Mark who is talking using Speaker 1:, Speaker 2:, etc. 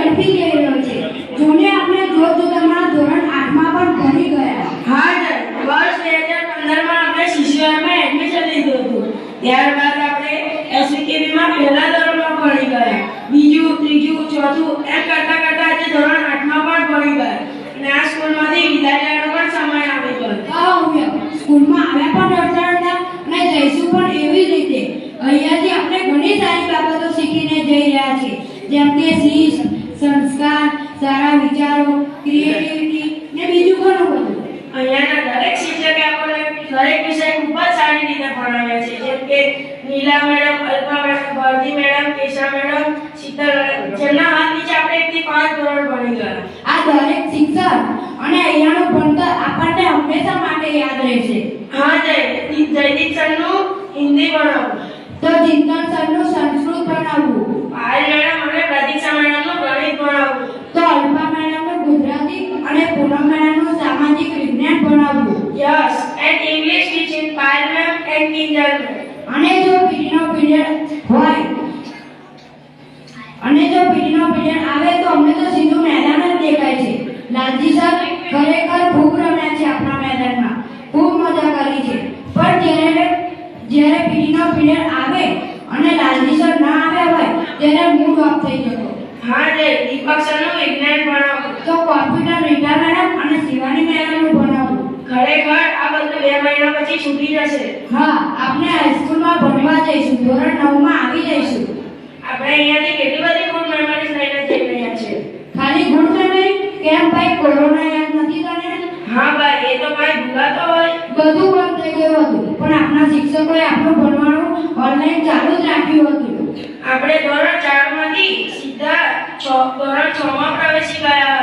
Speaker 1: ઝડપી જઈ રહ્યો છે. જોને આપણે જોત જોતામાં ધોરણ 8 માં પણ ભણી ગયા.
Speaker 2: હા સર, વર્ષ 2015 માં આપણે શિષ્યમાં એડમિશન લીધું હતું. ત્યારબાદ આપણે એસવીકેબી માં પહેલા ધોરણમાં ભણી ગયા. બીજું, ત્રીજું, ચોથું એમ કરતા કરતા આજે ધોરણ 8 માં પણ ભણી ગયા. અને આ સ્કૂલમાંથી વિદાય લેવાનો પણ સમય આવી ગયો.
Speaker 1: સ્કૂલમાં આવ્યા પણ રડતા અને જઈશું પણ એવી જ રીતે. અહીંયાથી આપણે ઘણી સારી બાબતો શીખીને જઈ રહ્યા છીએ, જેમ કે શિસ્ત, સંસ્કાર, સારા વિચારો, ક્રિએટિવિટી ને બીજું ઘણું બધું.
Speaker 2: અહીંયાના દરેક શિક્ષકે આપણને દરેક વિષય ખૂબ જ સારી રીતે ભણાવ્યા છે, જેમ કે Neela madam, Alpa madam, Bharti madam, Kesha madam, Sheetal madam, જેમના હાથ નીચે આપણે 1 થી 5 ધોરણ ભણી ગયા.
Speaker 1: આ દરેક શિક્ષક અને અહીંયાનું ભણતર આપણને હંમેશા માટે યાદ રહેશે.
Speaker 2: હા જયદીપ સરનું હિન્દી ભણાવવું,
Speaker 1: તો ચિંતન સરનું સંસ્કૃત ભણાવવું,
Speaker 2: પાયલ મેડમ અને પ્રતીક્ષા મેડમનું ગણિત ભણાવવું,
Speaker 1: તો અલ્પા મેડમનું ગુજરાતી અને પૂનમ મેડમનું સામાજિક વિજ્ઞાન ભણાવવું.
Speaker 2: Yes and English teaching Payal ma'am and Kinjal ma'am.
Speaker 1: અને જો પીટીનો પીરિયડ આવે તો અમને તો સીધું મેદાન જ દેખાય છે. લાલજી સર ખરેખર ખૂબ રમ્યા છે આપણા મેદાનમાં, ખૂબ મજા કરી છે. પણ જ્યારે પીટીનો પીરિયડ આવે અને લાલજી સર ના આવ્યા હોય ત્યારે મૂડ ઓફ થઈ જતો.
Speaker 2: હા દીપક સરનું વિજ્ઞાન ભણાવવું,
Speaker 1: તો કોમ્પ્યુટર રીટા મેડમ અને શિવાની મેડમનું ભણાવવું.
Speaker 2: ખરેખર આ બધું 2 મહિના પછી છૂટી જશે.
Speaker 1: હા, આપણે હાઈસ્કૂલમાં ભણવા જઈશું, ધોરણ 9 માં આવી જઈશું.
Speaker 2: આપણે અહીંયાથી કેટલી બધી ગુડ મેમરીઝ લઈને જઈ રહ્યા છે.
Speaker 1: ખાલી ગુડ મેમરી કેમ ભાઈ? કોરોના યાદ નથી તને?
Speaker 2: હા ભાઈ, એ તો ભાઈ ભૂલાતો હોય.
Speaker 1: બધું બંધ થઈ ગયું હતું, પણ આપણા શિક્ષકોએ આપણું ભણવાનું ઓનલાઈન ચાલુ જ રાખ્યું હતું.
Speaker 2: આપણે ધોરણ 4 માંથી સીધા ધોરણ 6 માં પ્રવેશી ગયા